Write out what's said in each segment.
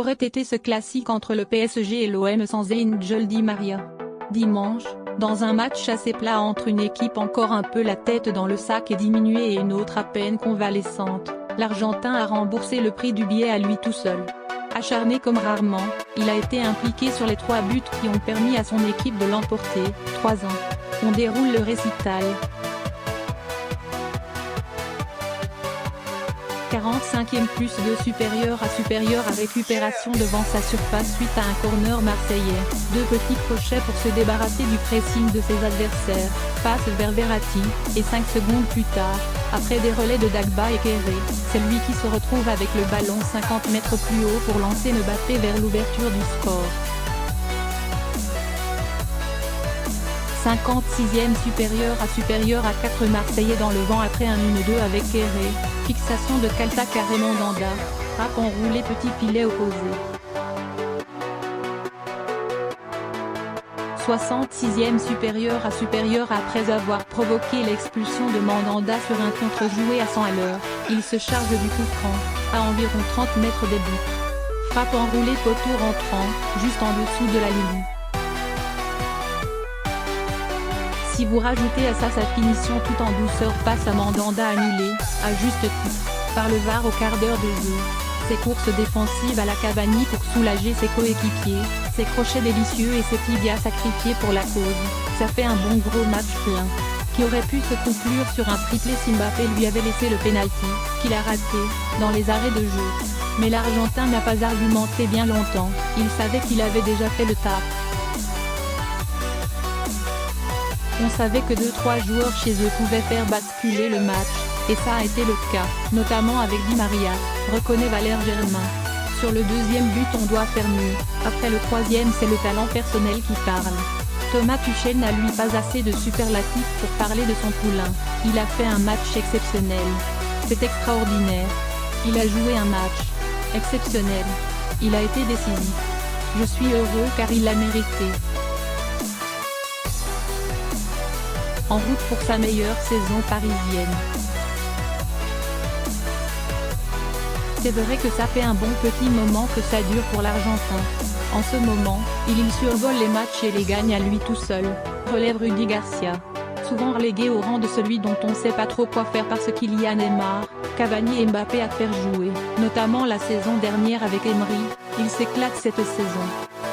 qu'aurait été ce classique entre le PSG et l'OM sans Angel Di Maria? Dimanche, dans un match assez plat entre une équipe encore un peu la tête dans le sac et diminuée et une autre à peine convalescente, l'Argentin a remboursé le prix du billet à lui tout seul. Acharné comme rarement, il a été impliqué sur les 3 buts qui ont permis à son équipe de l'emporter. 3 ans. On déroule le récital. 45e plus 2 supérieur à récupération devant sa surface suite à un corner marseillais. 2 petits crochets pour se débarrasser du pressing de ses adversaires. Passe vers Verratti, et 5 secondes plus tard, après des relais de Dagba et Kéré, c'est lui qui se retrouve avec le ballon 50 mètres plus haut pour lancer Mbappé vers l'ouverture du score. 56e supérieur à 4 Marseillais dans le vent après un 1-2 avec Kéré, fixation de Kalta carrément Danda, frappe enroulé petit filet opposé. 66e supérieur après avoir provoqué l'expulsion de Mandanda sur un contre-joué à 100 à l'heure, il se charge du coup franc, à environ 30 mètres des buts. Frappe enroulée poteau rentrant, juste en dessous de la ligne. Si vous rajoutez à ça sa finition tout en douceur passe à Mandanda annulée, à juste titre, par le VAR au quart d'heure de jeu. Ses courses défensives à la Cavani pour soulager ses coéquipiers, ses crochets délicieux et ses tibias sacrifiés pour la cause, ça fait un bon gros match plein, qui aurait pu se conclure sur un triplé si Mbappé lui avait laissé le penalty, qu'il a raté, dans les arrêts de jeu. Mais l'Argentin n'a pas argumenté bien longtemps, il savait qu'il avait déjà fait le taf. On savait que 2-3 joueurs chez eux pouvaient faire basculer le match, et ça a été le cas, notamment avec Di Maria, reconnaît Valère Germain. Sur le 2e but on doit faire mieux, après le 3e c'est le talent personnel qui parle. Thomas Tuchel n'a lui pas assez de superlatifs pour parler de son poulain, il a fait un match exceptionnel. C'est extraordinaire. Il a joué un match exceptionnel. Il a été décisif. Je suis heureux car il l'a mérité. En route pour sa meilleure saison parisienne. C'est vrai que ça fait un bon petit moment que ça dure pour l'Argentin. En ce moment, il survole les matchs et les gagne à lui tout seul, relève Rudy Garcia. Souvent relégué au rang de celui dont on sait pas trop quoi faire parce qu'il y a Neymar, Cavani et Mbappé à faire jouer, notamment la saison dernière avec Emery, il s'éclate cette saison.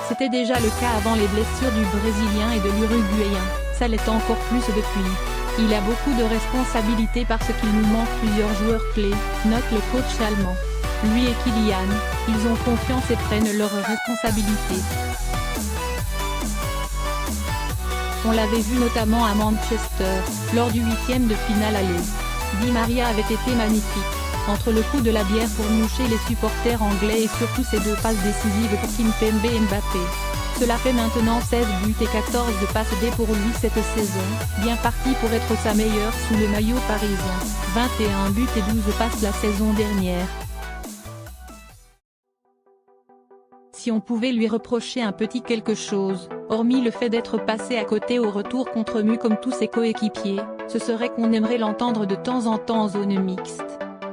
C'était déjà le cas avant les blessures du Brésilien et de l'Uruguayen, ça l'est encore plus depuis. Il a beaucoup de responsabilités parce qu'il nous manque plusieurs joueurs clés, note le coach allemand. Lui et Kylian, ils ont confiance et prennent leurs responsabilités. On l'avait vu notamment à Manchester, lors du 8e de finale aller. Di Maria avait été magnifique, entre le coup de la bière pour moucher les supporters anglais et surtout ses 2 passes décisives pour Kimpembe et Mbappé. Cela fait maintenant 16 buts et 14 passes D pour lui cette saison, bien parti pour être sa meilleure sous le maillot parisien, 21 buts et 12 passes la saison dernière. Si on pouvait lui reprocher un petit quelque chose, hormis le fait d'être passé à côté au retour contre Mu comme tous ses coéquipiers, ce serait qu'on aimerait l'entendre de temps en temps en zone mixte.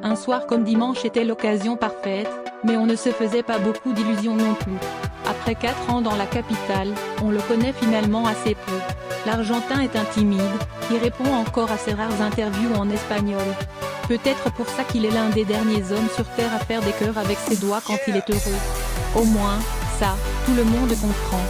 Un soir comme dimanche était l'occasion parfaite, mais on ne se faisait pas beaucoup d'illusions non plus. Après 4 ans dans la capitale, on le connaît finalement assez peu. L'Argentin est un timide, qui répond encore à ses rares interviews en espagnol. Peut-être pour ça qu'il est l'un des derniers hommes sur Terre à faire des cœurs avec ses doigts quand il est heureux. Au moins, ça, tout le monde comprend.